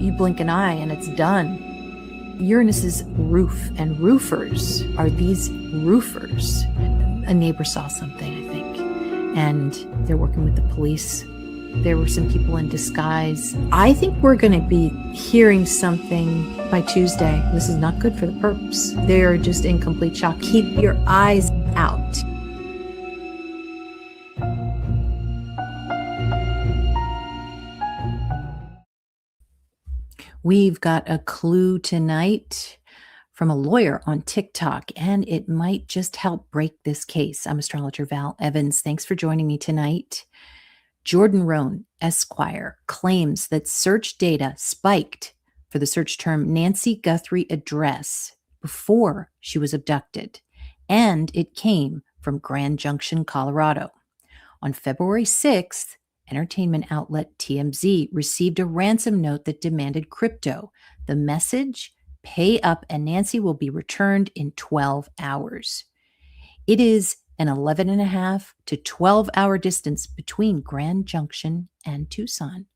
You blink an eye and it's done. Uranus's roof, and roofers are these roofers. A neighbor saw something, I think, and they're working with the police. There were some people in disguise. I think we're going to be hearing something by Tuesday. This is not good for the perps. They're just in complete shock. Keep your eyes out. We've got a clue tonight from a lawyer on TikTok, and it might just help break this case. I'm Astrologer Val Evans. Thanks for joining me tonight. Jordan Rohn, Esquire, claims that search data spiked for the search term Nancy Guthrie address before she was abducted, and it came from Grand Junction, Colorado. On February 6th, entertainment outlet TMZ received a ransom note that demanded crypto. The message, pay up and Nancy will be returned in 12 hours. It is an 11.5 to 12-hour distance between Grand Junction and Tucson.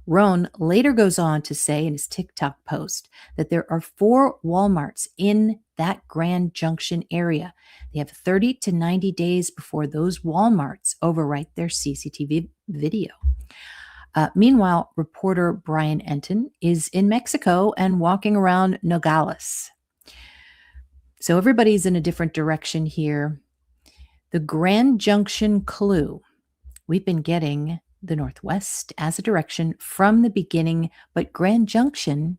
Rohn later goes on to say in his TikTok post that there are 4 Walmarts in that Grand Junction area. They have 30 to 90 days before those Walmarts overwrite their CCTV video. Meanwhile, reporter Brian Entin is in Mexico and walking around Nogales. So everybody's in a different direction here. The Grand Junction clue. We've been getting the Northwest as a direction from the beginning, but Grand Junction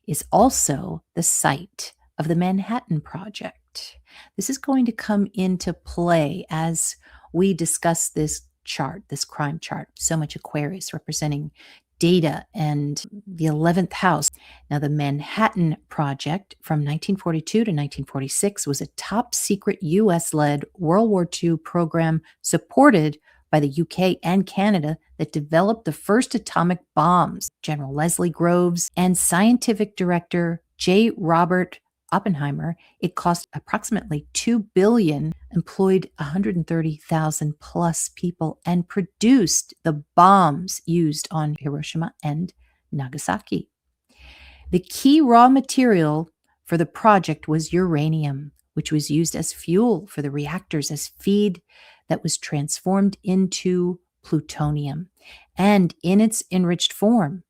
is also the site of the Manhattan Project. This is going to come into play as we discuss this chart, this crime chart. So much Aquarius representing data and the 11th house. Now, the Manhattan Project from 1942 to 1946 was a top secret US-led World War II program supported by the UK and Canada that developed the first atomic bombs. General Leslie Groves and scientific director J. Robert Oppenheimer. It cost approximately $2 billion, employed 130,000 plus people, and produced the bombs used on Hiroshima and Nagasaki. The key raw material for the project was uranium, which was used as fuel for the reactors as feed that was transformed into plutonium and in its enriched form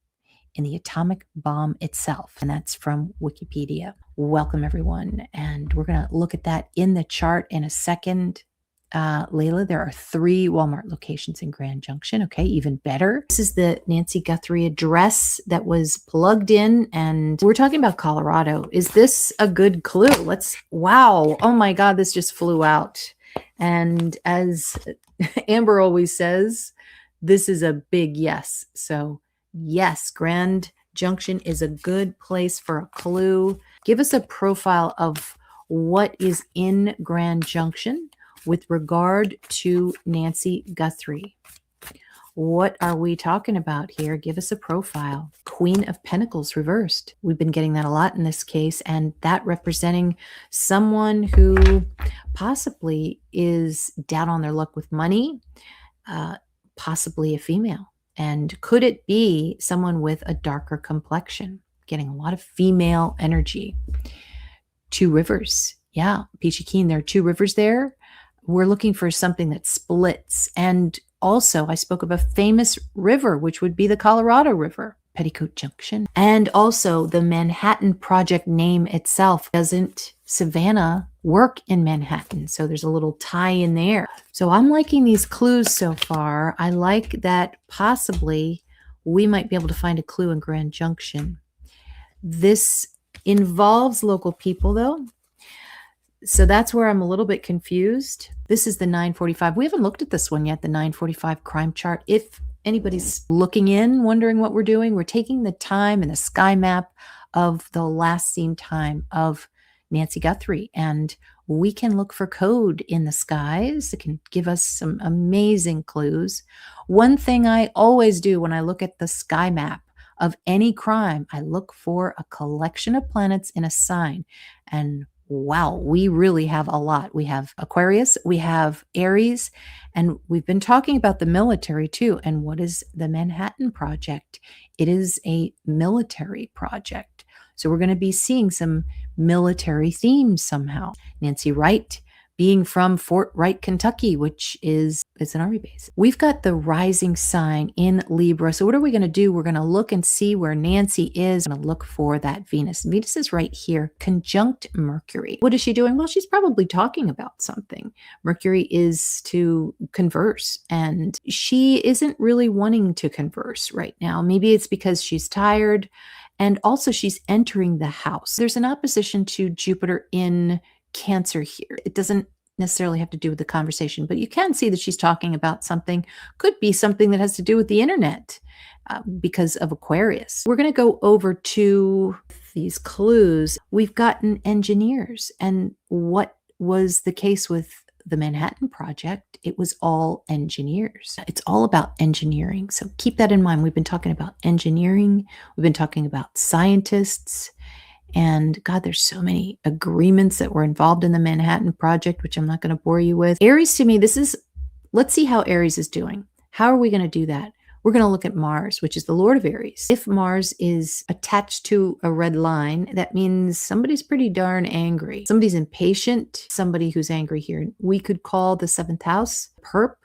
in the atomic bomb itself. And that's from Wikipedia. Welcome, everyone. And we're going to look at that in the chart in a second. Layla, there are 3 Walmart locations in Grand Junction. Okay, even better. This is the Nancy Guthrie address that was plugged in, and we're talking about Colorado. Is this a good clue? Wow. Oh my God, this just flew out. And as Amber always says, this is a big yes. So yes, Grand Junction is a good place for a clue. Give us a profile of what is in Grand Junction with regard to Nancy Guthrie. What are we talking about here? Give us a profile. Queen of Pentacles reversed. We've been getting that a lot in this case, and that representing someone who possibly is down on their luck with money, possibly a female. And could it be someone with a darker complexion? Getting a lot of female energy. 2 rivers. Yeah, Peachy Keen, there are 2 rivers there. We're looking for something that splits. And also, I spoke of a famous river, which would be the Colorado River, Petticoat Junction. And also, the Manhattan Project name itself. Doesn't Savannah work in Manhattan? So there's a little tie in there. So I'm liking these clues so far. I like that possibly we might be able to find a clue in Grand Junction. This involves local people, though. So that's where I'm a little bit confused. This is the 945. We haven't looked at this one yet, the 945 crime chart. If anybody's looking in, wondering what we're doing, we're taking the time and the sky map of the last seen time of Nancy Guthrie. And we can look for code in the skies. It can give us some amazing clues. One thing I always do when I look at the sky map of any crime, I look for a collection of planets in a sign. And Wow, we really have a lot. We have Aquarius, we have Aries, and we've been talking about the military too. And what is the Manhattan Project? It is a military project. So we're going to be seeing some military themes somehow. Nancy Wright being from Fort Wright, Kentucky, which is it's an army base. We've got the rising sign in Libra. So what are we going to do? We're going to look and see where Nancy is. I'm going to look for that Venus. Venus is right here, conjunct Mercury. What is she doing? Well, she's probably talking about something. Mercury is to converse, and she isn't really wanting to converse right now. Maybe it's because she's tired, and also she's entering the house. There's an opposition to Jupiter in Cancer here. It doesn't necessarily have to do with the conversation, but you can see that she's talking about something. Could be something that has to do with the internet because of Aquarius. We're going to go over to these clues. We've gotten engineers, and what was the case with the Manhattan Project? It was all engineers. It's all about engineering. So keep that in mind. We've been talking about engineering. We've been talking about scientists. And God, there's so many agreements that were involved in the Manhattan Project, which I'm not going to bore you with. Aries, to me, let's see how Aries is doing. How are we going to do that? We're going to look at Mars, which is the Lord of Aries. If Mars is attached to a red line, that means somebody's pretty darn angry. Somebody's impatient, somebody who's angry here. We could call the seventh house Perp.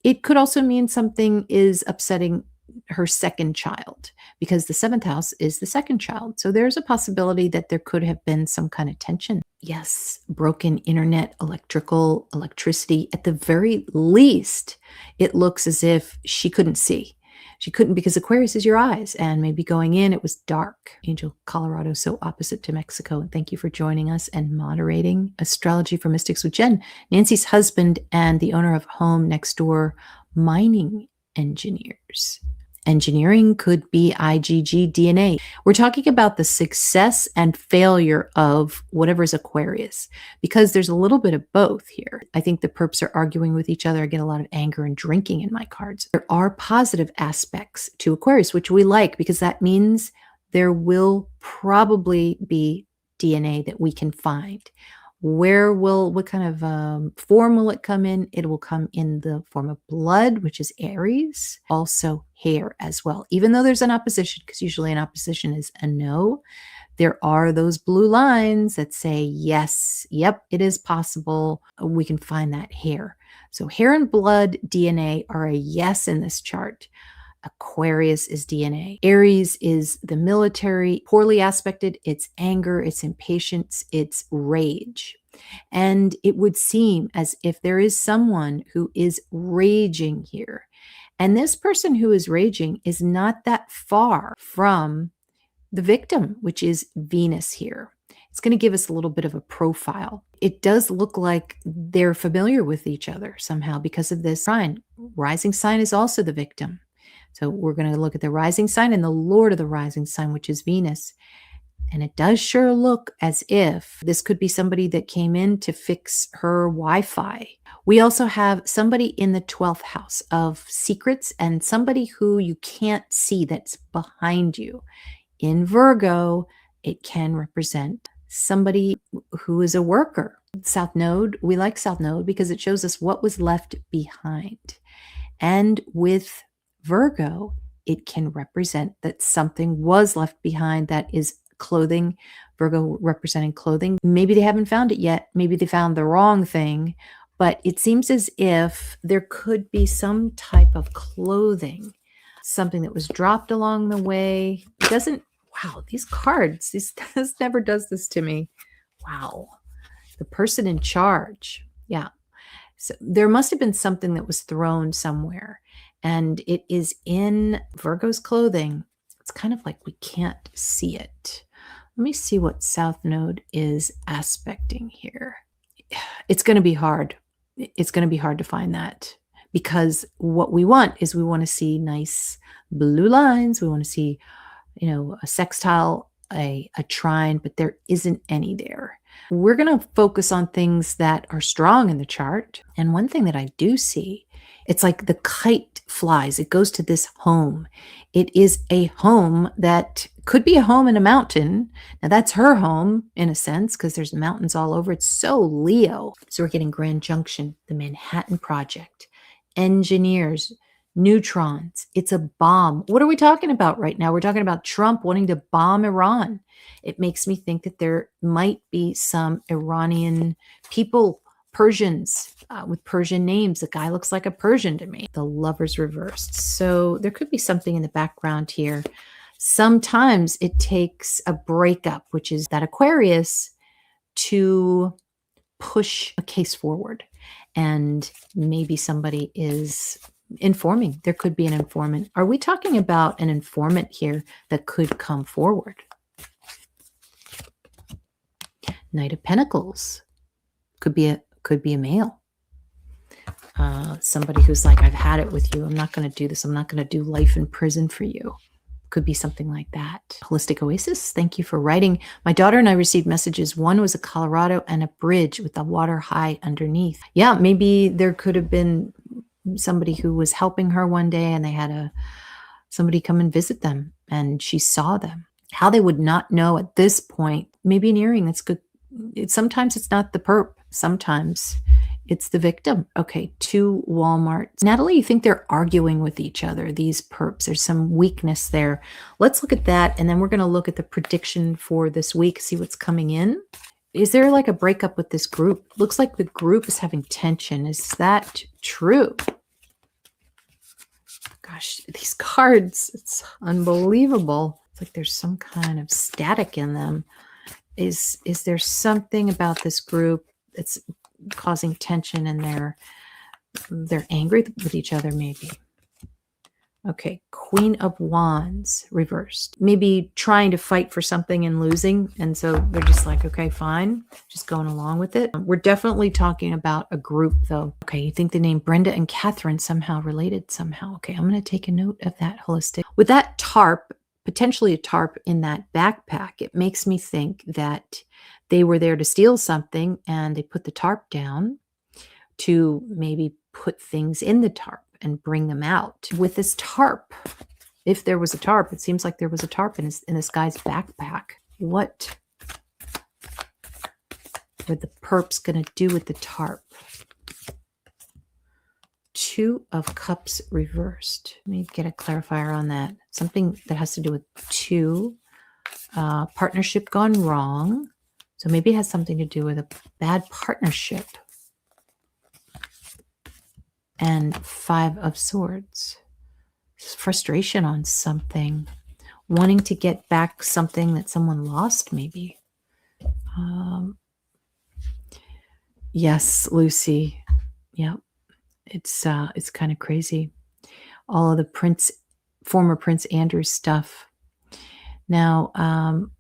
It could also mean something is upsetting her second child, because the seventh house is the second child. So there's a possibility that there could have been some kind of tension. Yes, broken internet, electricity. At the very least, it looks as if she couldn't see. She couldn't, because Aquarius is your eyes, and maybe going in, it was dark. Angel, Colorado, so opposite to Mexico. And thank you for joining us and moderating Astrology for Mystics with Jen. Nancy's husband and the owner of Home Next Door Mining Engineers. Engineering could be IgG DNA. We're talking about the success and failure of whatever's Aquarius, because there's a little bit of both here. I think the perps are arguing with each other. I get a lot of anger and drinking in my cards. There are positive aspects to Aquarius, which we like, because that means there will probably be DNA that we can find. What kind of form will it come in? It will come in the form of blood, which is Aries, also hair as well. Even though there's an opposition, because usually an opposition is a no, there are those blue lines that say, yes, yep, it is possible. We can find that hair. So hair and blood DNA are a yes in this chart. Aquarius is DNA. Aries is the military, poorly aspected. It's anger, it's impatience, it's rage. And it would seem as if there is someone who is raging here. And this person who is raging is not that far from the victim, which is Venus here. It's going to give us a little bit of a profile. It does look like they're familiar with each other somehow because of this sign. Rising sign is also the victim. So we're going to look at the rising sign and the Lord of the rising sign, which is Venus. And it does sure look as if this could be somebody that came in to fix her Wi-Fi. We also have somebody in the 12th house of secrets, and somebody who you can't see that's behind you. In Virgo, it can represent somebody who is a worker. South Node, we like South Node because it shows us what was left behind. And with Virgo, it can represent that something was left behind that is clothing. Virgo representing clothing. Maybe they haven't found it yet. Maybe they found the wrong thing, but it seems as if there could be some type of clothing, something that was dropped along the way. It doesn't, wow, these cards, this never does this to me. Wow. The person in charge. Yeah. So there must have been something that was thrown somewhere, and it is in Virgo's clothing. It's kind of like we can't see it. Let me see what South Node is aspecting here. It's going to be hard. It's going to be hard to find that, because what we want is we want to see nice blue lines. We want to see, a sextile, a trine, but there isn't any there. We're going to focus on things that are strong in the chart. And one thing that I do see, it's like the kite flies. It goes to this home. It is a home that Could be a home in a mountain. Now that's her home in a sense because there's mountains all over. It's so Leo. So we're getting Grand Junction, the Manhattan Project, engineers, neutrons. It's a bomb. What are we talking about right now? We're talking about Trump wanting to bomb Iran. It makes me think that there might be some Iranian people, Persians with Persian names. The guy looks like a Persian to me. The Lovers reversed. So there could be something in the background here. Sometimes it takes a breakup, which is that Aquarius, to push a case forward. And maybe somebody is informing. There could be an informant. Are we talking about an informant here that could come forward? Knight of Pentacles. Could be a male. Somebody who's like, I've had it with you. I'm not going to do this. I'm not going to do life in prison for you. Could be something like that. Holistic Oasis, thank you for writing. My daughter and I received messages. One was a Colorado and a bridge with the water high underneath. Yeah, maybe there could have been somebody who was helping her one day and they had somebody come and visit them and she saw them. How they would not know at this point. Maybe an earring, that's good. Sometimes it's not the perp. Sometimes it's the victim. Okay, 2 Walmarts. Natalie, you think they're arguing with each other, these perps. There's some weakness there. Let's look at that, and then we're going to look at the prediction for this week, see what's coming in. Is there like a breakup with this group? Looks like the group is having tension. Is that true? Gosh, these cards, it's unbelievable. It's like there's some kind of static in them. Is there something about this group that's causing tension and they're angry with each other maybe? Okay, Queen of Wands reversed. Maybe trying to fight for something and losing. And so they're just like, okay, fine, just going along with it. We're definitely talking about a group though. Okay, you think the name Brenda and Catherine somehow related somehow. Okay, I'm going to take a note of that. Holistic. With that tarp, potentially a tarp in that backpack, it makes me think that they were there to steal something and they put the tarp down to maybe put things in the tarp and bring them out. With this tarp, if there was a tarp, it seems like there was a tarp in this guy's backpack. What were the perps going to do with the tarp? 2 of Cups reversed. Let me get a clarifier on that. Something that has to do with 2. Partnership gone wrong. So maybe it has something to do with a bad partnership. And 5 of Swords. Frustration on something. Wanting to get back something that someone lost, maybe. Yes, Lucy. Yep. It's kind of crazy. All of the former Prince Andrew stuff. Now,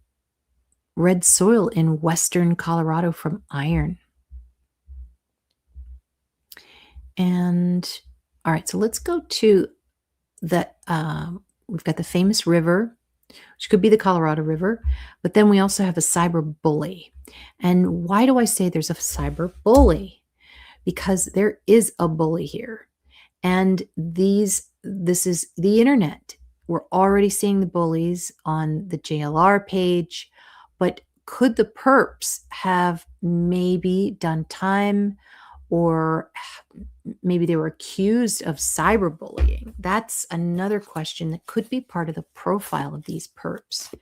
red soil in western Colorado from iron. And all right, so let's go to the, we've got the famous river, which could be the Colorado River, but then we also have a cyberbully. And why do I say there's a cyberbully? Because there is a bully here. And this is the internet. We're already seeing the bullies on the JLR page, but could the perps have maybe done time, or maybe they were accused of cyberbullying? That's another question that could be part of the profile of these perps.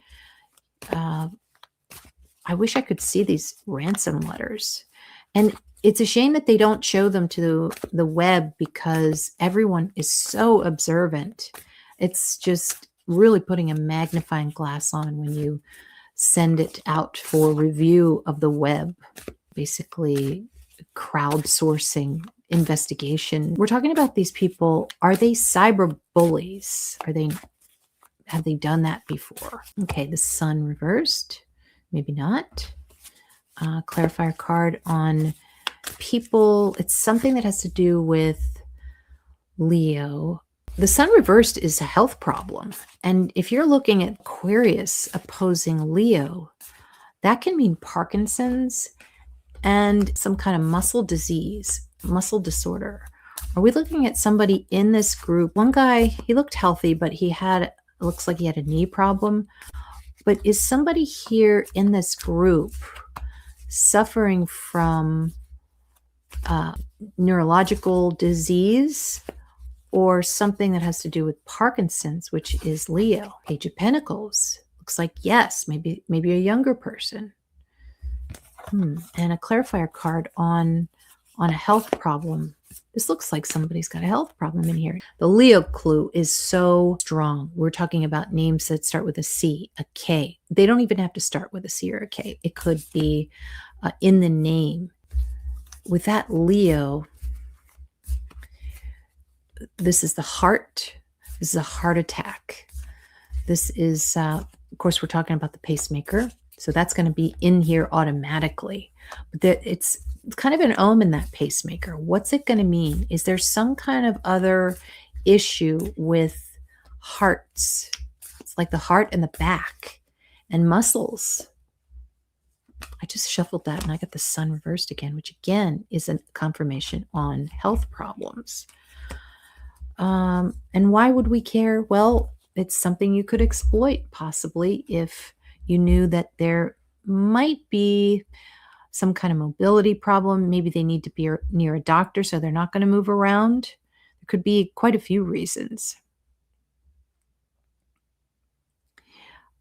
I wish I could see these ransom letters. And it's a shame that they don't show them to the web because everyone is so observant. It's just really putting a magnifying glass on when you send it out for review of the web. Basically, crowdsourcing investigation. We're talking about these people. Are they cyber bullies? Have they done that before? Okay, the Sun reversed. Maybe not. Clarifier card on people. It's something that has to do with Leo. The Sun reversed is a health problem. And if you're looking at Aquarius opposing Leo, that can mean Parkinson's and some kind of muscle disease, muscle disorder. Are we looking at somebody in this group? One guy, he looked healthy, but looks like he had a knee problem. But is somebody here in this group suffering from neurological disease or something that has to do with Parkinson's, which is Leo? Page of Pentacles. Looks like yes, maybe a younger person. And a clarifier card on a health problem. This looks like somebody's got a health problem in here. The Leo clue is so strong. We're talking about names that start with a C, a K. They don't even have to start with a C or a K. It could be in the name. With that Leo, this is the heart. This is a heart attack. This is, of course, we're talking about the pacemaker. So that's going to be in here automatically. But it's kind of an omen, that pacemaker. What's it going to mean? Is there some kind of other issue with hearts? It's like the heart and the back and muscles. I just shuffled that and I got the sun reversed again, which again is a confirmation on health problems. And why would we care? Well, it's something you could exploit possibly if you knew that there might be some kind of mobility problem. Maybe they need to be near a doctor, so they're not going to move around. There could be quite a few reasons.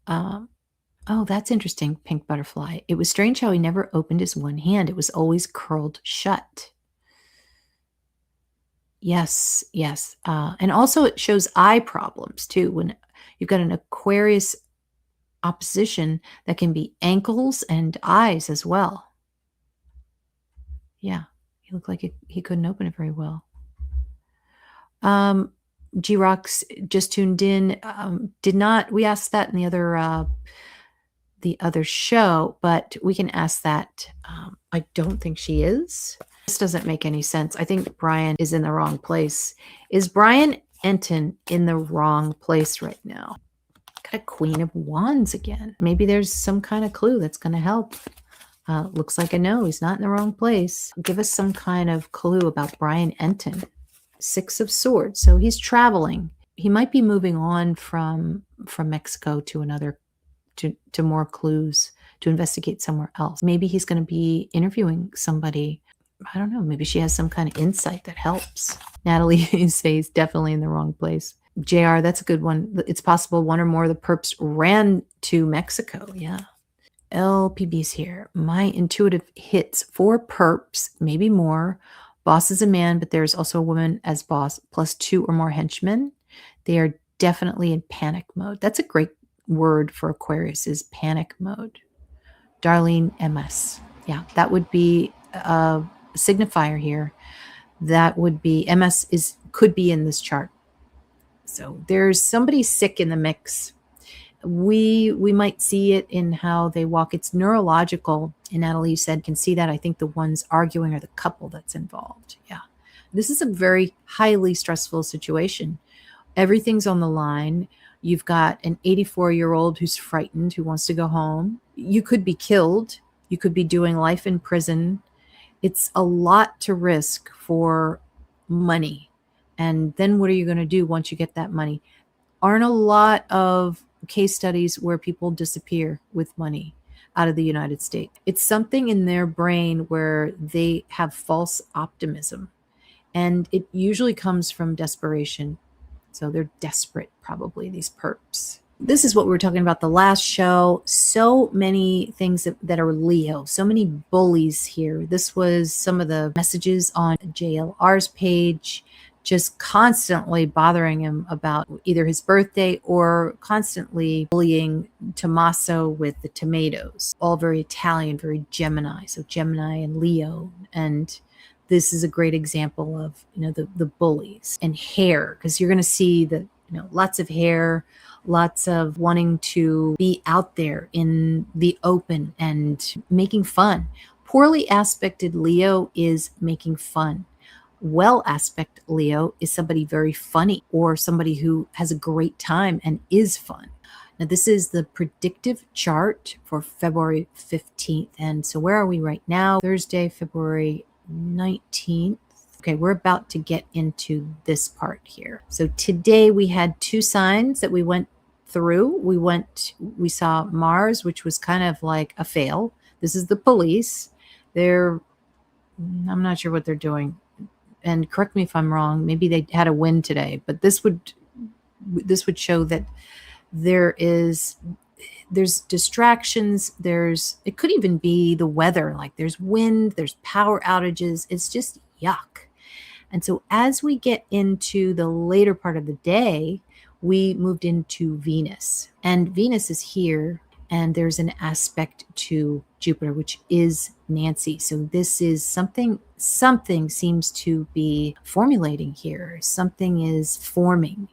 Oh, that's interesting, pink butterfly. It was strange how he never opened his one hand. It was always curled shut. Yes, yes. And also it shows eye problems too. When you've got an Aquarius opposition, that can be ankles and eyes as well. Yeah, he looked like he couldn't open it very well. G-Rocks just tuned in. We asked that in the other show, but we can ask that. I don't think she is. This doesn't make any sense. I think Brian is in the wrong place. Is Brian Entin in the wrong place right now? Got a Queen of Wands again. Maybe there's some kind of clue that's going to help. Looks like a no. He's not in the wrong place. Give us some kind of clue about Brian Entin. Six of Swords. So he's traveling. He might be moving on from Mexico to another, to more clues, to investigate somewhere else. Maybe he's going to be interviewing somebody. I don't know. Maybe she has some kind of insight that helps. Natalie says definitely in the wrong place. JR, that's a good one. It's possible one or more of the perps ran to Mexico. Yeah. LPB's here. My intuitive hits 4 perps, maybe more. Boss is a man, but there's also a woman as boss, plus 2 or more henchmen. They are definitely in panic mode. That's a great word for Aquarius, is panic mode. Darlene MS. Yeah, that would be a signifier here. That would be, MS could be in this chart. So there's somebody sick in the mix. We might see it in how they walk. It's neurological. And Natalie said, can see that. I think the ones arguing are the couple that's involved. Yeah. This is a very highly stressful situation. Everything's on the line. You've got an 84-year-old who's frightened, who wants to go home. You could be killed. You could be doing life in prison. It's a lot to risk for money. And then what are you going to do once you get that money? Aren't a lot of case studies where people disappear with money out of the United States. It's something in their brain where they have false optimism, and it usually comes from desperation. So they're desperate, probably, these perps. This is what we were talking about the last show. So many things that are Leo, so many bullies here. This was some of the messages on JLR's page, just constantly bothering him about either his birthday or constantly bullying Tommaso with the tomatoes. All very Italian, very Gemini. So Gemini and Leo. And this is a great example of, the bullies. And hair, because you're going to see that, lots of hair, lots of wanting to be out there in the open and making fun. Poorly aspected Leo is making fun. Well aspect Leo is somebody very funny, or somebody who has a great time and is fun. Now, this is the predictive chart for February 15th. And so where are we right now? Thursday, February 19th. Okay, we're about to get into this part here. So today we had 2 signs that we went through. We saw Mars, which was kind of like a fail. This is the police. I'm not sure what they're doing. And correct me if I'm wrong. Maybe they had a win today, but this would show that there's distractions. It could even be the weather. Like there's wind, there's power outages. It's just yuck. And so as we get into the later part of the day, we moved into Venus, and Venus is here, and there's an aspect to Jupiter, which is Nancy. So this is something seems to be formulating here. Something is forming.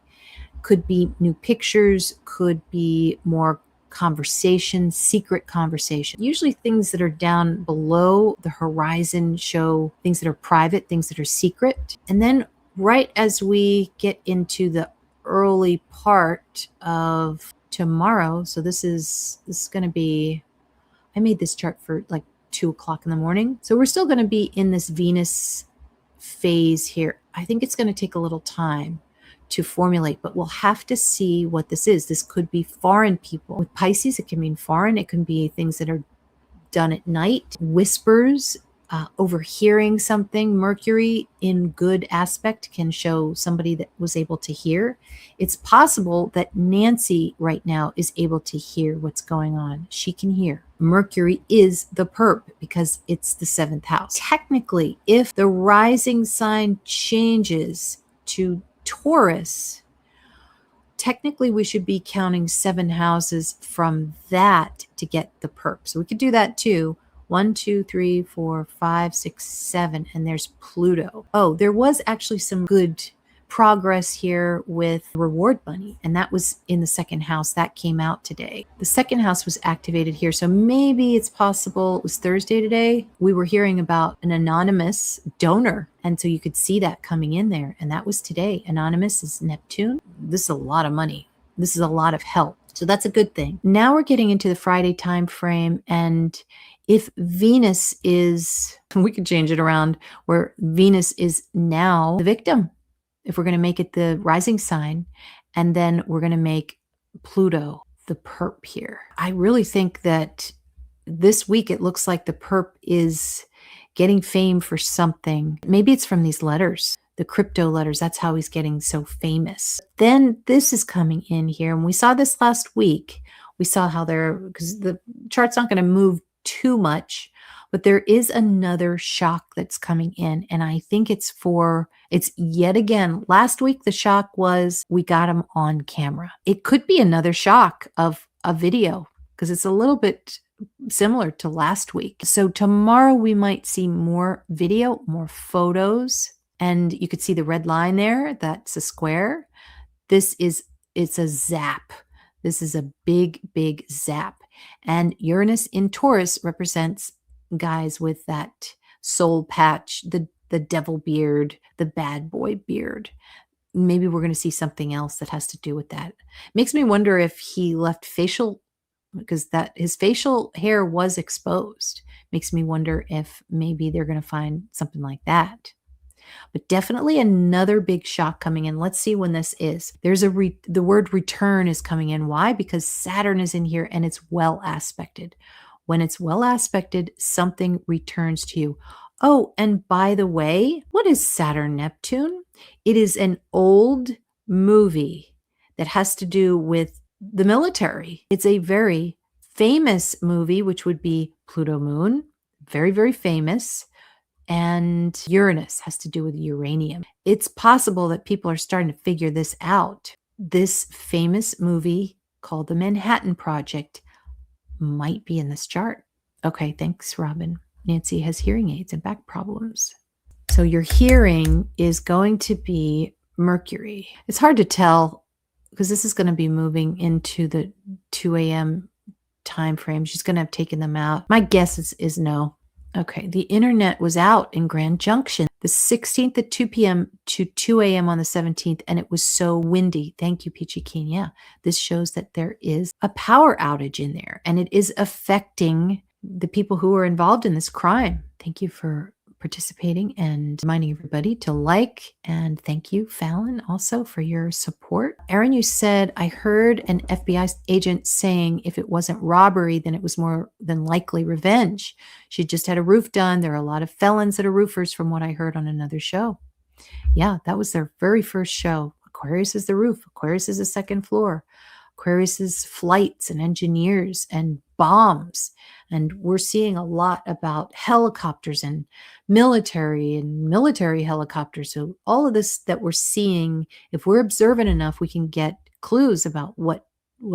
Could be new pictures, could be more conversation, secret conversation. Usually things that are down below the horizon show things that are private, things that are secret. And then right as we get into the early part of tomorrow, so this is going to be, I made this chart for like 2 o'clock in the morning. So we're still going to be in this Venus phase here. I think it's going to take a little time to formulate, but we'll have to see what this is. This could be foreign people. With Pisces, it can mean foreign. It can be things that are done at night, whispers, overhearing something. Mercury in good aspect can show somebody that was able to hear. It's possible that Nancy right now is able to hear what's going on. She can hear. Mercury is the perp because it's the 7th house. Technically, if the rising sign changes to Taurus, technically we should be counting 7 houses from that to get the perp. So we could do that too. 1, 2, 3, 4, 5, 6, 7, and there's Pluto. Oh, there was actually some good progress here with Reward Bunny, and that was in the 2nd house. That came out today. The 2nd house was activated here, so maybe it's possible. It was Thursday today. We were hearing about an anonymous donor, and so you could see that coming in there, and that was today. Anonymous is Neptune. This is a lot of money. This is a lot of help. So that's a good thing. Now we're getting into the Friday time frame, and if Venus is, we could change it around where Venus is now the victim. If we're going to make it the rising sign, and then we're going to make Pluto the perp here. I really think that this week it looks like the perp is getting fame for something. Maybe it's from these letters, the crypto letters. That's how he's getting so famous. Then this is coming in here, and we saw this last week. We saw how because the chart's not going to move too much, but there is another shock that's coming in, and I think it's yet again. Last week the shock was we got him on camera. It could be another shock of a video because it's a little bit similar to last week. So tomorrow we might see more video, more photos, and you could see the red line there. That's a square. It's a zap. This is a big, big zap. And Uranus in Taurus represents guys with that soul patch, the devil beard, the bad boy beard. Maybe we're going to see something else that has to do with that. Makes me wonder if he left facial, because his facial hair was exposed. Makes me wonder if maybe they're going to find something like that. But definitely another big shock coming in. Let's see when this is. The word return is coming in. Why? Because Saturn is in here and it's well aspected. When it's well aspected, something returns to you. Oh, and by the way, what is Saturn Neptune? It is an old movie that has to do with the military. It's a very famous movie, which would be Pluto Moon. Very, very famous. And Uranus has to do with uranium. It's possible that people are starting to figure this out. This famous movie called The Manhattan Project might be in this chart. Okay, thanks, Robin. Nancy has hearing aids and back problems. So your hearing is going to be Mercury. It's hard to tell because this is going to be moving into the 2 a.m. time frame. She's going to have taken them out. My guess is no. Okay, the internet was out in Grand Junction the 16th at 2 p.m. to 2 a.m. on the 17th, and it was so windy. Thank you, Peachy Keen. Yeah, this shows that there is a power outage in there, and it is affecting the people who are involved in this crime. Thank you for participating and reminding everybody to like, and thank you, Fallon, also for your support. Aaron, you said, I heard an FBI agent saying if it wasn't robbery, then it was more than likely revenge. She just had a roof done. There are a lot of felons that are roofers from what I heard on another show. Yeah, that was their very first show. Aquarius is the roof. Aquarius is the second floor. Aquarius is flights and engineers and bombs. And we're seeing a lot about helicopters and military helicopters. So all of this that we're seeing, if we're observant enough, we can get clues about what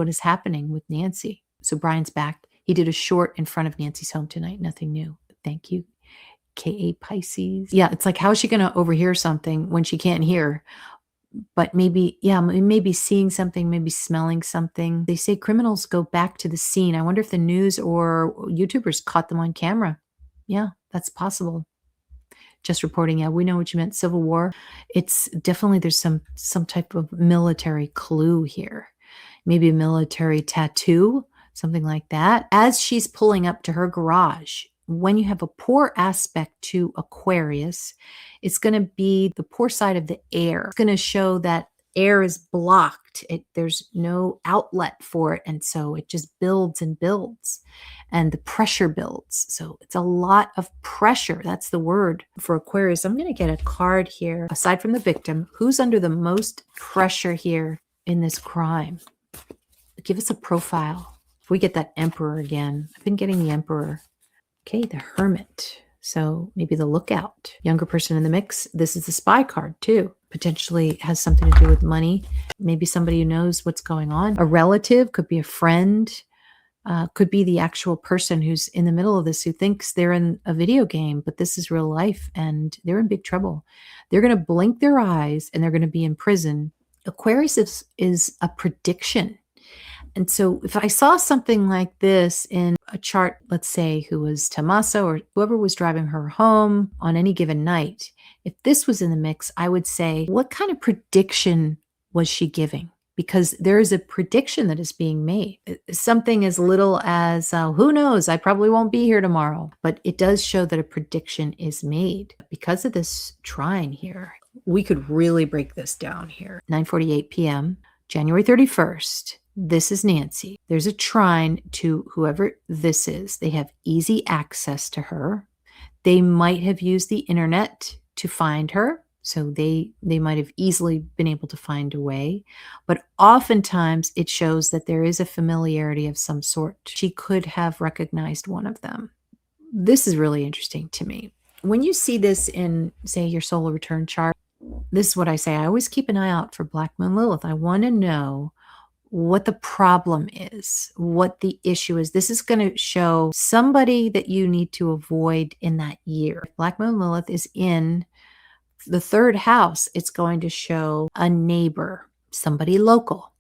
is happening with Nancy. So Brian's back. He did a short in front of Nancy's home tonight. Nothing new. Thank you. KA Pisces. Yeah, it's like, how is she going to overhear something when she can't hear? But maybe, yeah, maybe seeing something, maybe smelling something. They say criminals go back to the scene. I wonder if the news or YouTubers caught them on camera. Yeah, that's possible. Just reporting. Yeah, we know what you meant. Civil War. It's definitely, there's some type of military clue here. Maybe a military tattoo, something like that. As she's pulling up to her garage, when you have a poor aspect to Aquarius, it's going to be the poor side of the air. It's going to show that air is blocked. There's no outlet for it. And so it just builds and builds, and the pressure builds. So it's a lot of pressure. That's the word for Aquarius. I'm going to get a card here. Aside from the victim, who's under the most pressure here in this crime? Give us a profile. If we get that Emperor again, I've been getting the Emperor. Okay, the Hermit. So maybe the Lookout. Younger person in the mix. This is the Spy card too. Potentially has something to do with money. Maybe somebody who knows what's going on. A relative, could be a friend, could be the actual person who's in the middle of this, who thinks they're in a video game, but this is real life and they're in big trouble. They're going to blink their eyes and they're going to be in prison. Aquarius is a prediction. And so if I saw something like this in a chart, let's say who was Tommaso or whoever was driving her home on any given night, if this was in the mix, I would say, what kind of prediction was she giving? Because there is a prediction that is being made. Something as little as, who knows, I probably won't be here tomorrow. But it does show that a prediction is made. Because of this trine here, we could really break this down here. 9:48 p.m., January 31st. This is Nancy. There's a trine to whoever this is. They have easy access to her. They might have used the internet to find her. So they might have easily been able to find a way. But oftentimes it shows that there is a familiarity of some sort. She could have recognized one of them. This is really interesting to me. When you see this in, say, your solar return chart, this is what I say. I always keep an eye out for Black Moon Lilith. I want to know what the problem is, what the issue is. This is going to show somebody that you need to avoid in that year. If Black Moon Lilith is in the third house, it's going to show a neighbor, somebody local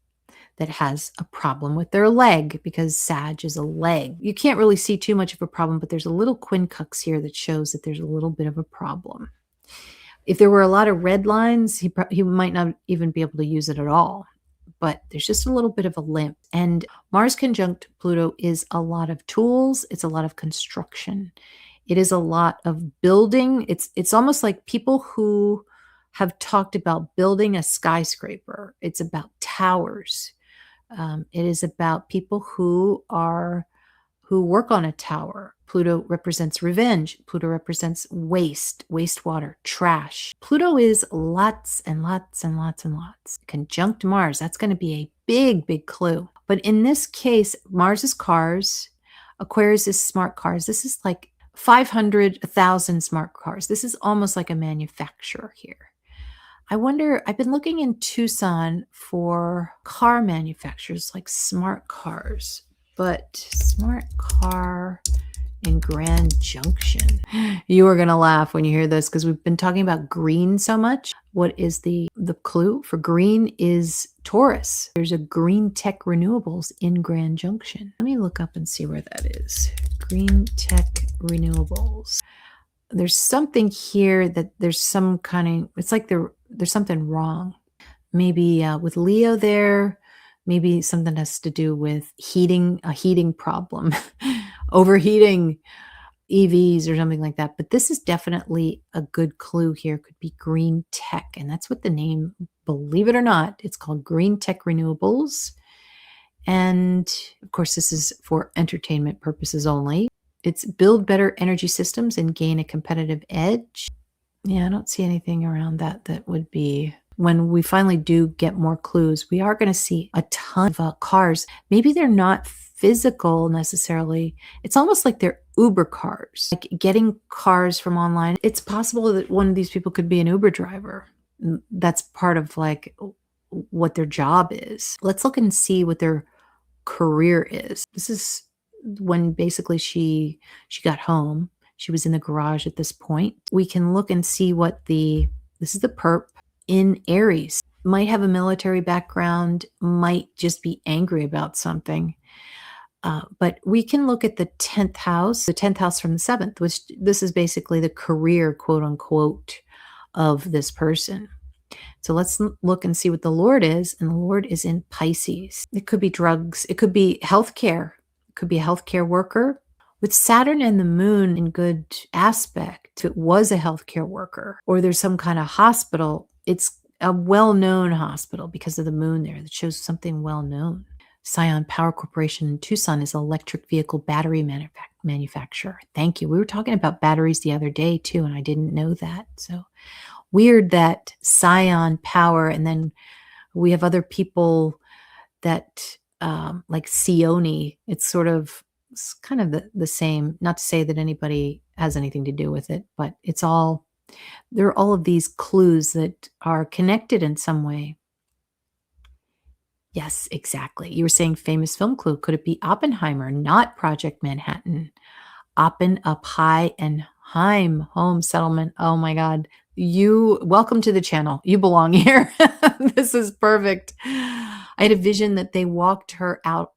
that has a problem with their leg, because Sag is a leg. You can't really see too much of a problem, but there's a little quincux here that shows that there's a little bit of a problem. If there were a lot of red lines, he might not even be able to use it at all. But there's just a little bit of a limp. And Mars conjunct Pluto is a lot of tools. It's a lot of construction. It is a lot of building. It's almost like people who have talked about building a skyscraper. It's about towers. It is about people who work on a tower. Pluto represents revenge. Pluto represents wastewater, trash. Pluto is lots and lots and lots and lots. Conjunct Mars, that's going to be a big, big clue. But in this case, Mars is cars. Aquarius is smart cars. This is like 500, 1,000 smart cars. This is almost like a manufacturer here. I wonder, I've been looking in Tucson for car manufacturers like smart cars, but smart car in Grand Junction. You are going to laugh when you hear this because we've been talking about green so much. What is the clue for green is Taurus. There's a Green Tech Renewables in Grand Junction. Let me look up and see where that is. Green Tech Renewables. There's something here that there's some kind of, it's like there's something wrong. Maybe with Leo there, maybe something has to do with heating, a heating problem, overheating. EVs or something like that. But this is definitely a good clue here. Could be green tech. And that's what the name, believe it or not, it's called Green Tech Renewables. And of course, this is for entertainment purposes only. It's build better energy systems and gain a competitive edge. Yeah, I don't see anything around that would be. When we finally do get more clues, we are going to see a ton of cars. Maybe they're not physical necessarily. It's almost like they're Uber cars, like getting cars from online. It's possible that one of these people could be an Uber driver. That's part of like what their job is. Let's look and see what their career is. This is when basically she got home. She was in the garage at this point. We can look and see what this is the perp in Aries. Might have a military background, might just be angry about something. But we can look at the 10th house from the 7th, which this is basically the career, quote unquote, of this person. So let's look and see what the Lord is. And the Lord is in Pisces. It could be drugs. It could be healthcare. It could be a healthcare worker. With Saturn and the moon in good aspect, if it was a healthcare worker or there's some kind of hospital, it's a well-known hospital because of the moon there that shows something well-known. Scion Power Corporation in Tucson is an electric vehicle battery manufacturer. Thank you. We were talking about batteries the other day too, and I didn't know that. So weird that Scion Power, and then we have other people that like Sione. It's kind of the same. Not to say that anybody has anything to do with it, but there are all of these clues that are connected in some way. Yes, exactly. You were saying famous film clue. Could it be Oppenheimer, not Project Manhattan? Oppen up high and Heim home settlement. Oh my God. Welcome to the channel. You belong here. This is perfect. I had a vision that they walked her out,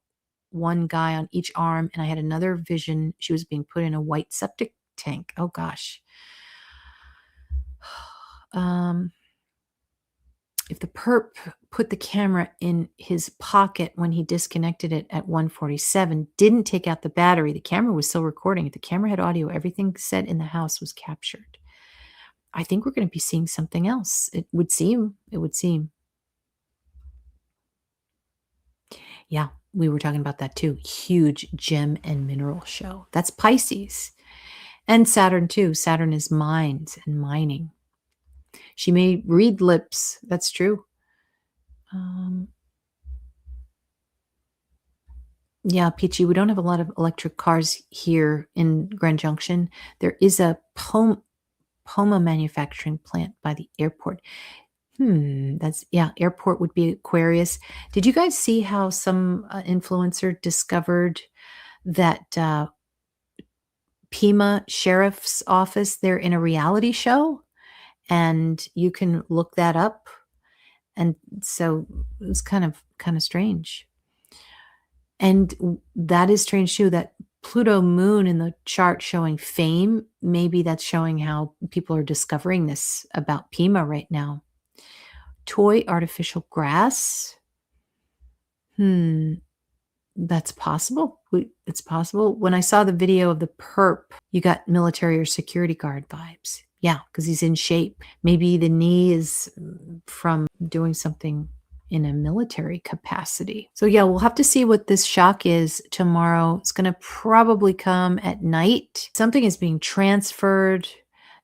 one guy on each arm, and I had another vision. She was being put in a white septic tank. Oh gosh. If the perp put the camera in his pocket when he disconnected it at 1:47, didn't take out the battery, the camera was still recording. If the camera had audio, everything said in the house was captured. I think we're going to be seeing something else. It would seem. Yeah, we were talking about that too. Huge gem and mineral show. That's Pisces. And Saturn too. Saturn is mines and mining. She may read lips. That's true. Yeah, Peachy, we don't have a lot of electric cars here in Grand Junction. There is a Poma manufacturing plant by the airport. Airport would be Aquarius. Did you guys see how some influencer discovered that Pima Sheriff's Office, they're in a reality show? And you can look that up. And so it was kind of strange. And that is strange too, that Pluto moon in the chart showing fame. Maybe that's showing how people are discovering this about Pima right now. Toy artificial grass. That's possible. It's possible. When I saw the video of the perp, you got military or security guard vibes. Yeah, because he's in shape. Maybe the knee is from doing something in a military capacity. So yeah, we'll have to see what this shock is tomorrow. It's going to probably come at night. Something is being transferred.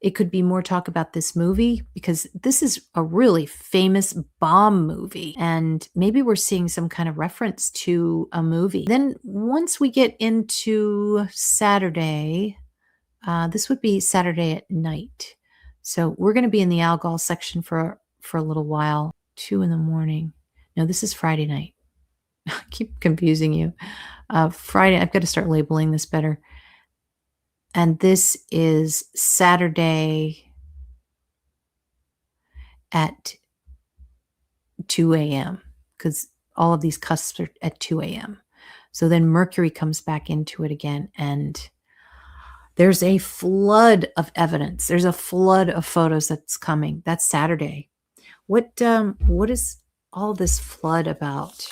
It could be more talk about this movie because this is a really famous bomb movie. And maybe we're seeing some kind of reference to a movie. Then once we get into Saturday, this would be Saturday at night. So we're going to be in the Algol section for a little while. 2 a.m. No, this is Friday night. I keep confusing you. Friday, I've got to start labeling this better. And this is Saturday at 2 a.m. because all of these cusps are at 2 a.m. So then Mercury comes back into it again, and there's a flood of evidence. There's a flood of photos that's coming. That's Saturday. What is all this flood about?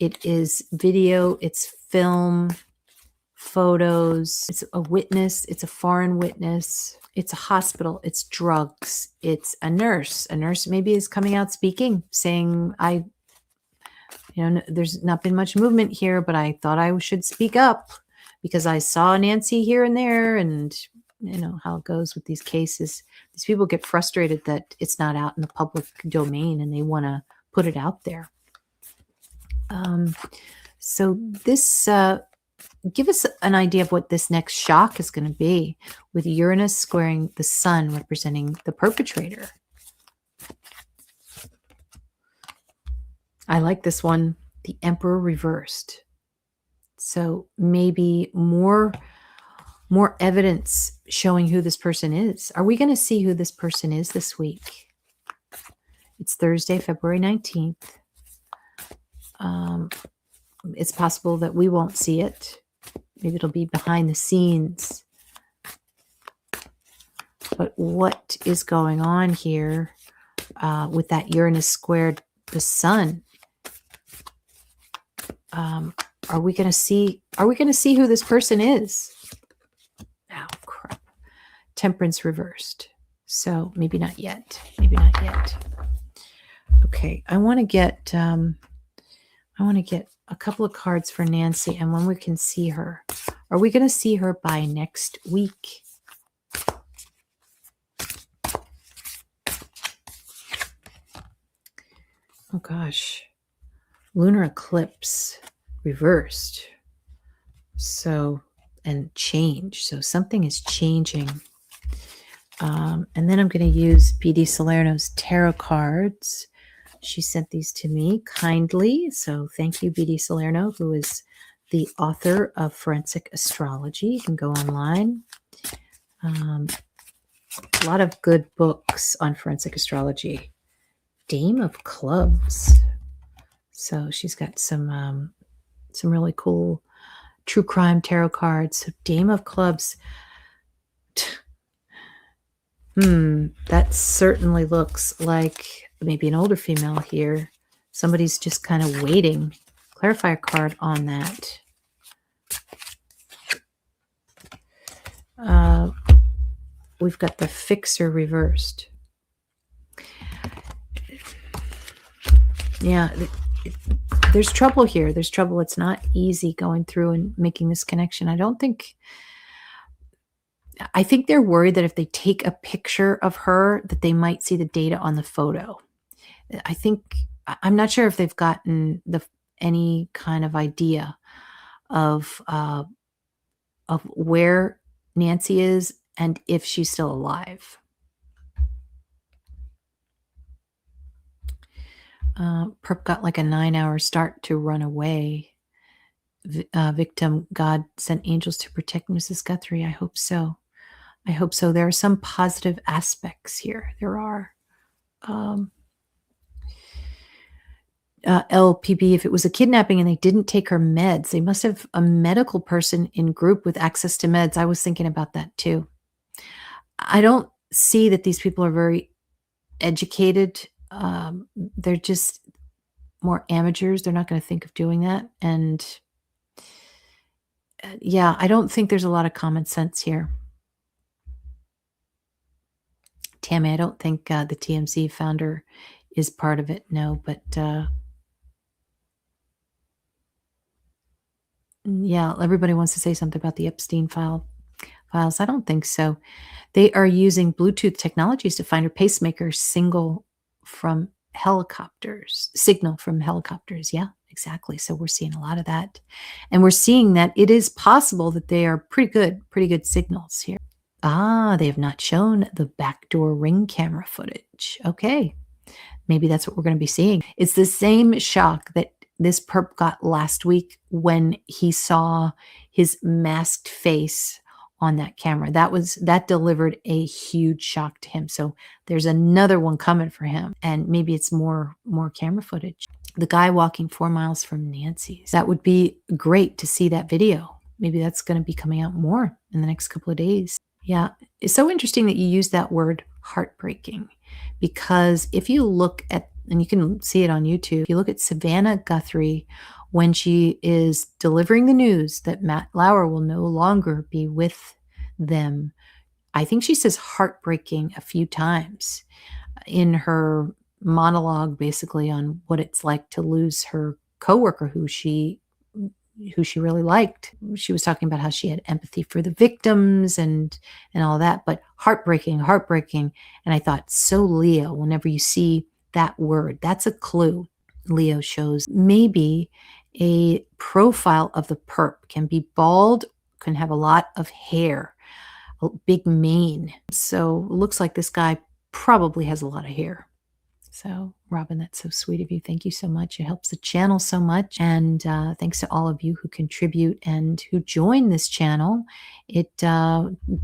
It is video, it's film, photos. It's a witness. It's a foreign witness. It's a hospital. It's drugs. It's a nurse. A nurse maybe is coming out speaking, saying, there's not been much movement here, but I thought I should speak up because I saw Nancy here and there. And you know how it goes with these cases. These people get frustrated that it's not out in the public domain and they want to put it out there. So this, give us an idea of what this next shock is going to be, with Uranus squaring the sun, representing the perpetrator. I like this one, the Emperor reversed. So maybe more evidence showing who this person is. Are we going to see who this person is this week? It's Thursday, February 19th. It's possible that we won't see it. Maybe it'll be behind the scenes. But what is going on here with that Uranus squared the sun? Are we going to see who this person is? Oh, crap. Temperance reversed. So maybe not yet. Maybe not yet. Okay, I want to get a couple of cards for Nancy and when we can see her. Are we going to see her by next week? Oh gosh. Lunar eclipse reversed. So, and change. So something is changing. And then I'm going to use BD Salerno's tarot cards. She sent these to me kindly. So thank you, BD Salerno, who is the author of Forensic Astrology. You can go online. A lot of good books on forensic astrology. Dame of Clubs. So she's got some really cool true crime tarot cards. So Dame of Clubs. That certainly looks like maybe an older female here. Somebody's just kind of waiting. Clarify a card on that. We've got the Fixer reversed. Yeah, there's trouble here. There's trouble. It's not easy going through and making this connection. I think they're worried that if they take a picture of her, that they might see the data on the photo. I'm not sure if they've gotten any kind of idea of where Nancy is and if she's still alive. Perp got like a 9-hour start to run away. Victim, God sent angels to protect Mrs. Guthrie. I hope so. I hope so. There are some positive aspects here. There are. LPB, if it was a kidnapping and they didn't take her meds, they must have a medical person in group with access to meds. I was thinking about that too. I don't see that these people are very educated. They're just more amateurs. They're not going to think of doing that. And yeah, I don't think there's a lot of common sense here. Tammy, I don't think the TMZ founder is part of it. No, but yeah, everybody wants to say something about the Epstein files. I don't think so. They are using Bluetooth technologies to find her pacemaker signal from helicopters. Yeah, exactly. So we're seeing a lot of that. And we're seeing that it is possible that they are pretty good signals here. They have not shown the backdoor ring camera footage. Okay. Maybe that's what we're going to be seeing. It's the same shock that this perp got last week when he saw his masked face on that camera. That delivered a huge shock to him. So there's another one coming for him. And maybe it's more camera footage. The guy walking 4 miles from Nancy's. That would be great to see that video. Maybe that's going to be coming out more in the next couple of days. Yeah, it's so interesting that you use that word heartbreaking, because if you look at and you can see it on YouTube. If you look at Savannah Guthrie, when she is delivering the news that Matt Lauer will no longer be with them, I think she says heartbreaking a few times in her monologue, basically on what it's like to lose her coworker who she really liked. She was talking about how she had empathy for the victims and all that, but heartbreaking. And I thought, so Leo, whenever you see that word, that's a clue. Leo shows maybe a profile of the perp, can be bald, can have a lot of hair, a big mane. So it looks like this guy probably has a lot of hair. So, Robin, that's so sweet of you. Thank you so much. It helps the channel so much. And thanks to all of you who contribute and who join this channel. It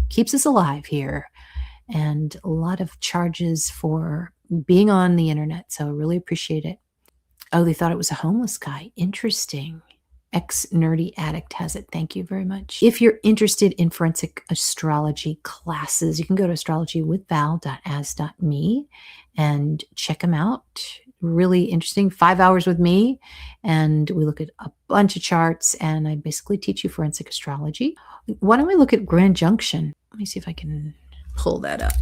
keeps us alive here. And a lot of charges for being on the internet. So I really appreciate it. Oh, they thought it was a homeless guy. Interesting. Ex-nerdy addict has it. Thank you very much. If you're interested in forensic astrology classes, you can go to astrology.with-val.as.me and check them out. Really interesting. 5 hours with me, and we look at a bunch of charts, and I basically teach you forensic astrology. Why don't we look at Grand Junction? Let me see if I can pull that up.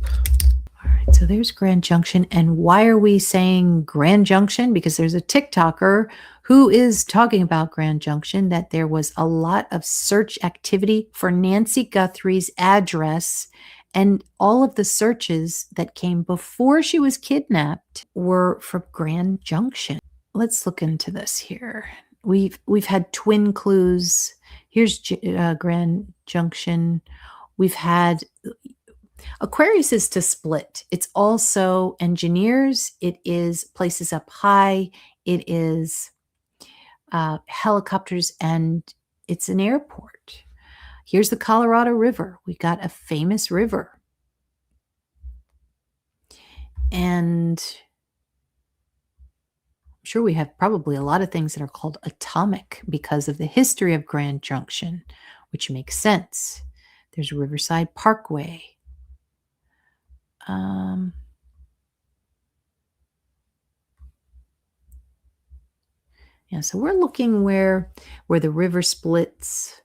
All right, so there's Grand Junction. And why are we saying Grand Junction? Because there's a TikToker who is talking about Grand Junction, that there was a lot of search activity for Nancy Guthrie's address, and all of the searches that came before she was kidnapped were for Grand Junction. Let's look into this here. We've had twin clues. Here's Grand Junction. We've had Aquarius is to split. It's also engineers. It is places up high. It is helicopters, and it's an airport. Here's the Colorado River. We got a famous river. And I'm sure we have probably a lot of things that are called atomic because of the history of Grand Junction, which makes sense. There's Riverside Parkway. Yeah, so we're looking where the river splits.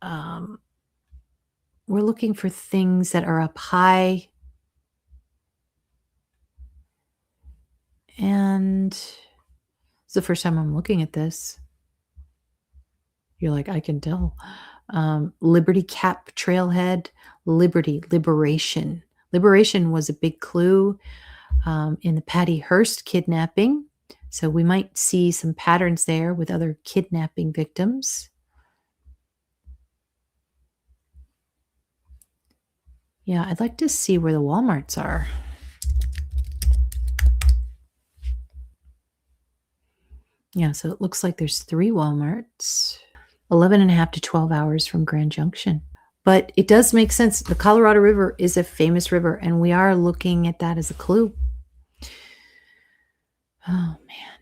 We're looking for things that are up high. And it's the first time I'm looking at this. You're like, I can tell. Liberty Cap Trailhead, Liberation. Liberation was a big clue in the Patty Hearst kidnapping. So we might see some patterns there with other kidnapping victims. Yeah, I'd like to see where the Walmarts are. Yeah, so it looks like there's 3 Walmarts, 11.5 to 12 hours from Grand Junction. But it does make sense. The Colorado River is a famous river, and we are looking at that as a clue. Oh, man.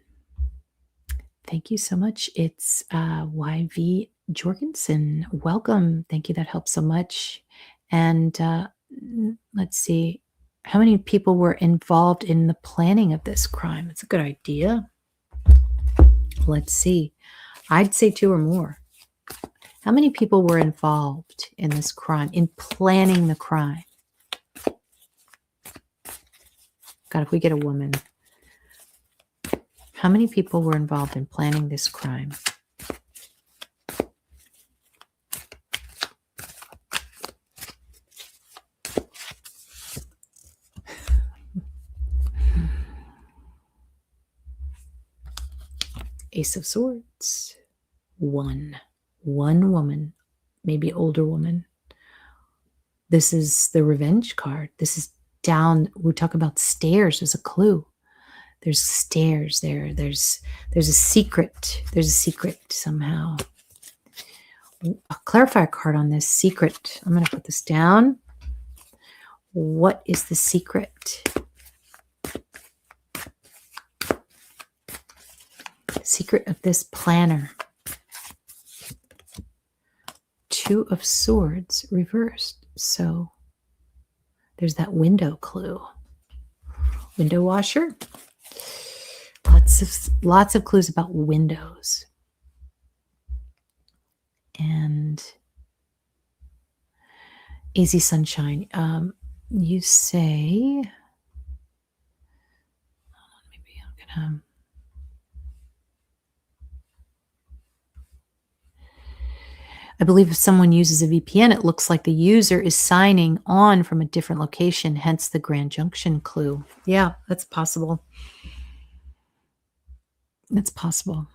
Thank you so much. It's YV Jorgensen. Welcome. Thank you. That helps so much. And let's see. How many people were involved in the planning of this crime? It's a good idea. Let's see. I'd say 2 or more. How many people were involved in this crime, in planning the crime? God, if we get a woman. How many people were involved in planning this crime? Ace of Swords. 1. One woman, maybe older woman. This is the revenge card. This is down. We talk about stairs. There's a clue. There's stairs there. There's a secret. There's a secret somehow. A clarifier card on this secret. I'm going to put this down. What is the secret? Secret of this planner. 2 of Swords reversed. So there's that window clue. Window washer. lots of clues about windows. And Easy Sunshine. You say, maybe I'm gonna. I believe if someone uses a VPN, it looks like the user is signing on from a different location, hence the Grand Junction clue. Yeah, that's possible. That's possible.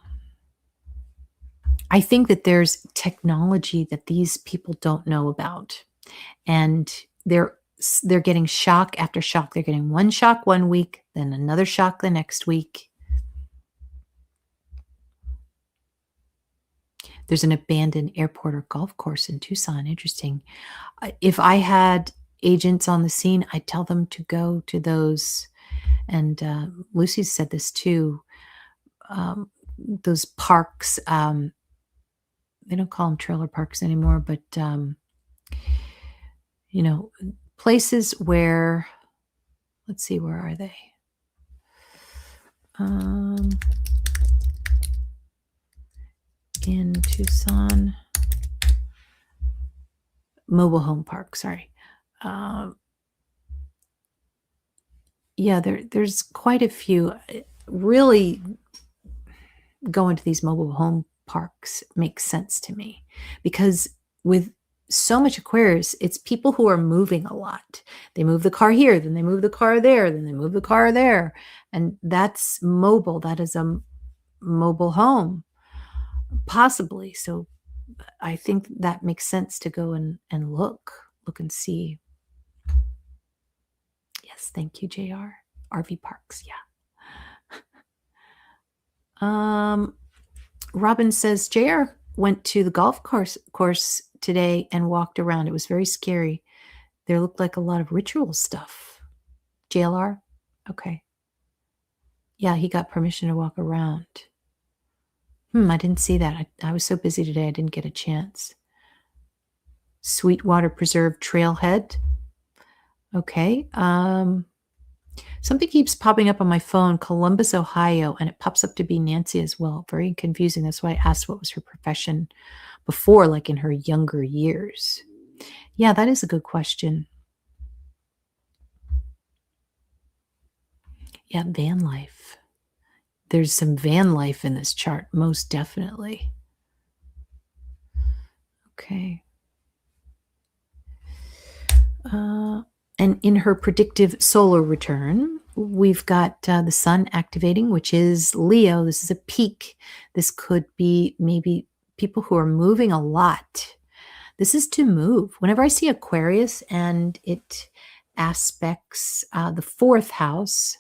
I think that there's technology that these people don't know about. And they're getting shock after shock. They're getting one shock one week, then another shock the next week. There's an abandoned airport or golf course in Tucson. Interesting. If I had agents on the scene, I'd tell them to go to those. And Lucy said this too. Those parks, they don't call them trailer parks anymore, but, you know, places where, let's see, where are they? In Tucson, mobile home park, sorry. Yeah, there's quite a few. Really going to these mobile home parks makes sense to me, because with so much Aquarius, it's people who are moving a lot. They move the car here, then they move the car there, then they move the car there. And that's mobile. That is a mobile home, possibly. So I think that makes sense to go and look and see. Yes, thank you, JR. RV parks, yeah. Robin says, JR went to the golf course today and walked around. It was very scary. There looked like a lot of ritual stuff. JLR? Okay. Yeah, he got permission to walk around. I didn't see that. I was so busy today, I didn't get a chance. Sweetwater Preserve Trailhead. Okay. Something keeps popping up on my phone, Columbus, Ohio, and it pops up to be Nancy as well. Very confusing. That's why I asked what was her profession before, like in her younger years. Yeah, that is a good question. Yeah, van life. There's some van life in this chart, most definitely. Okay. And in her predictive solar return, we've got the sun activating, which is Leo. This is a peak. This could be maybe people who are moving a lot. This is to move. Whenever I see Aquarius and it aspects the fourth house,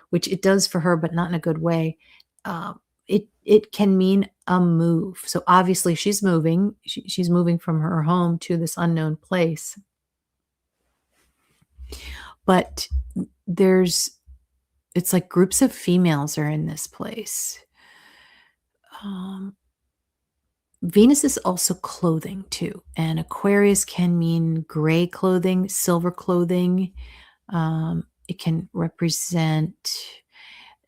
which it does for her, but not in a good way, it can mean a move. So obviously she's moving. She's moving from her home to this unknown place. But it's like groups of females are in this place. Venus is also clothing too. And Aquarius can mean gray clothing, silver clothing. It can represent,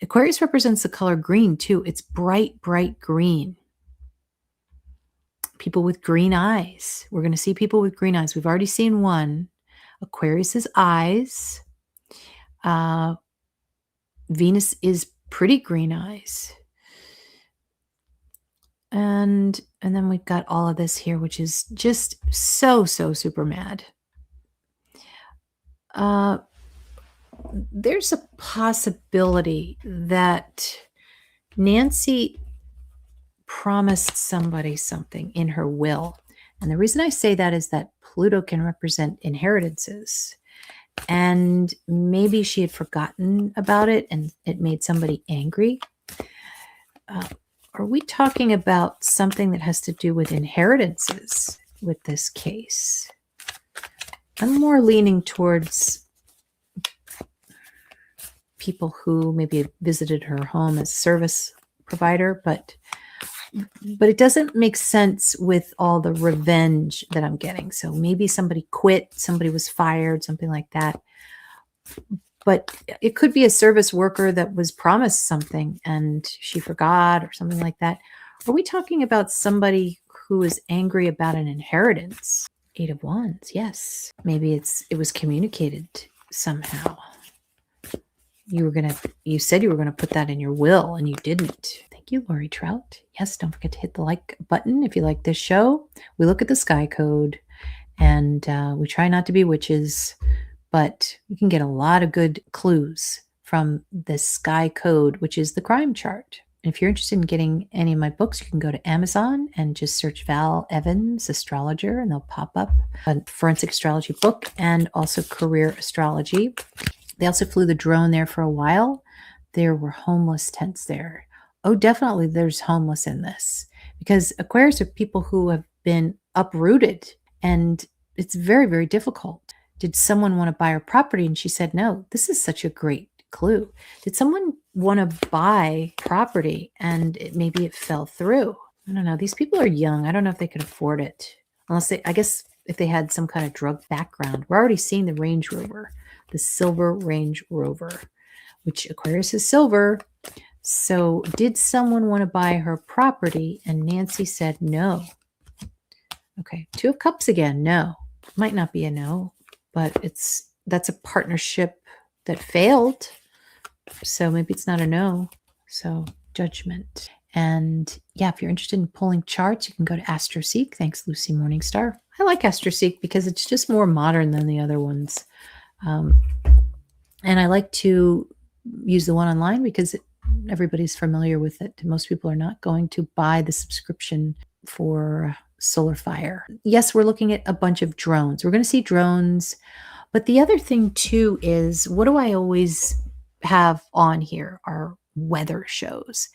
Aquarius represents the color green too. It's bright, bright green. People with green eyes. We're going to see people with green eyes. We've already seen one. Aquarius's eyes. Venus is pretty green eyes. And then we've got all of this here, which is just so super mad. There's a possibility that Nancy promised somebody something in her will. And the reason I say that is that Pluto can represent inheritances. And maybe she had forgotten about it and it made somebody angry. Are we talking about something that has to do with inheritances with this case? I'm more leaning towards people who maybe visited her home as service provider, but it doesn't make sense with all the revenge that I'm getting. So maybe somebody quit, somebody was fired, something like that. But it could be a service worker that was promised something and she forgot or something like that. Are we talking about somebody who is angry about an inheritance? Eight of Wands, yes. Maybe it was communicated somehow. You said you were gonna put that in your will and you didn't. Thank you, Lori Trout. Yes, don't forget to hit the like button if you like this show. We look at the sky code and we try not to be witches, but you can get a lot of good clues from the sky code, which is the crime chart. And if you're interested in getting any of my books, you can go to Amazon and just search Val Evans Astrologer and they'll pop up a Forensic Astrology book and also Career Astrology. They also flew the drone there for a while. There were homeless tents there. Oh, definitely there's homeless in this because Aquarius are people who have been uprooted and it's very, very difficult. Did someone want to buy her property? And she said, no, this is such a great clue. Did someone want to buy property and maybe it fell through? I don't know. These people are young. I don't know if they could afford it. I guess if they had some kind of drug background. We're already seeing the Range Rover, the silver Range Rover, which Aquarius is silver. So did someone want to buy her property? And Nancy said no. Okay. Two of Cups again. No. Might not be a no, but that's a partnership that failed. So maybe it's not a no. So Judgment. And yeah, if you're interested in pulling charts, you can go to AstroSeek. Thanks, Lucy Morningstar. I like AstroSeek because it's just more modern than the other ones. And I like to use the one online because everybody's familiar with it. Most people are not going to buy the subscription for Solar Fire. Yes, we're looking at a bunch of drones. We're going to see drones. But the other thing too is, what do I always have on here are weather shows.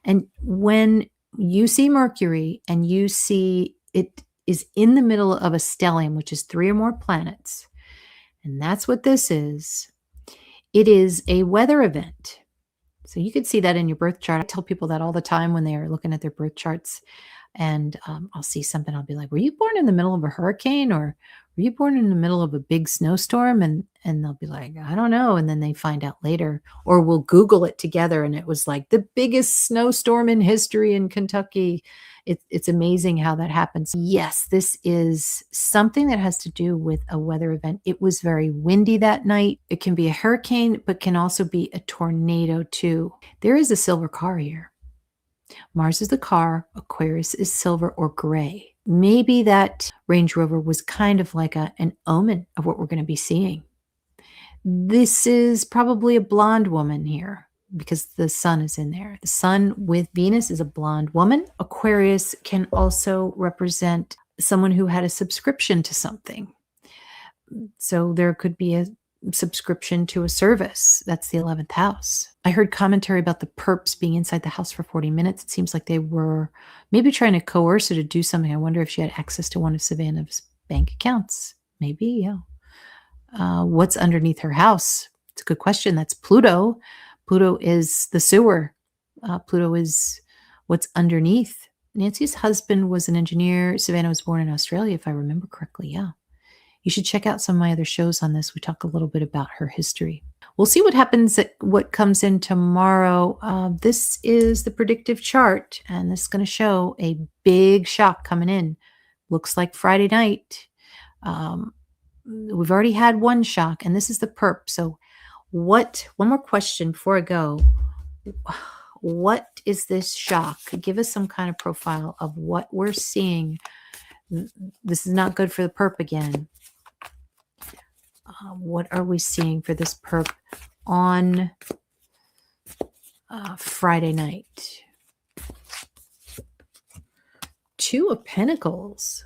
And when you see Mercury and you see it is in the middle of a stellium, which is 3 or more planets, and that's what this is, it is a weather event. So you could see that in your birth chart. I tell people that all the time when they are looking at their birth charts. And I'll see something. I'll be like, were you born in the middle of a hurricane or were you born in the middle of a big snowstorm? And they'll be like, I don't know. And then they find out later, or we'll Google it together. And it was like the biggest snowstorm in history in Kentucky. It's amazing how that happens. Yes, this is something that has to do with a weather event. It was very windy that night. It can be a hurricane, but can also be a tornado too. There is a silver car here. Mars is the car, Aquarius is silver or gray. Maybe that Range Rover was kind of like an omen of what we're going to be seeing. This is probably a blonde woman here because the sun is in there. The sun with Venus is a blonde woman. Aquarius can also represent someone who had a subscription to something. So there could be a subscription to a service. That's the 11th house. I heard commentary about the Perps being inside the house for 40 minutes. It seems like they were maybe trying to coerce her to do something. I wonder if she had access to one of Savannah's bank accounts. Maybe, yeah. What's underneath her house? It's a good question. That's Pluto. Pluto is the sewer. Pluto is what's underneath. Nancy's husband was an engineer. Savannah was born in Australia, if I remember correctly. Yeah. You should check out some of my other shows on this. We talk a little bit about her history. We'll see what happens, what comes in tomorrow. This is the predictive chart, and this is going to show a big shock coming in. Looks like Friday night. We've already had one shock, and this is the perp. So one more question before I go. What is this shock? Give us some kind of profile of what we're seeing. This is not good for the perp again. What are we seeing for this perp on Friday night? Two of Pentacles.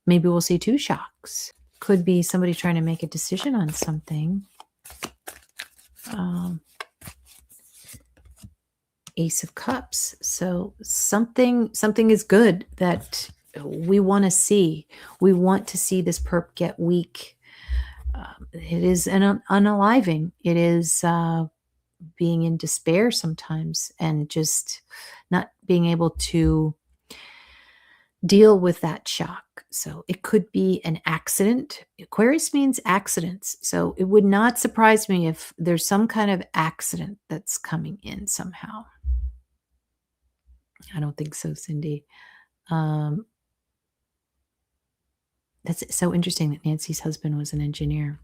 Maybe we'll see two shocks. Could be somebody trying to make a decision on something. Ace of Cups. So something is good that we want to see. We want to see this perp get weak. It is an unaliving. It is being in despair sometimes and just not being able to deal with that shock. So it could be an accident. Aquarius means accidents. So it would not surprise me if there's some kind of accident that's coming in somehow. I don't think so, Cindy. Um, that's so interesting that Nancy's husband was an engineer.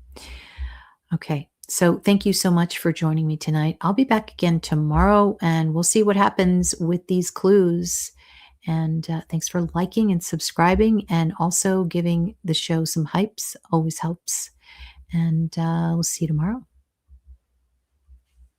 Okay. So thank you so much for joining me tonight. I'll be back again tomorrow and we'll see what happens with these clues. And thanks for liking and subscribing and also giving the show some hypes. Always helps. And we'll see you tomorrow.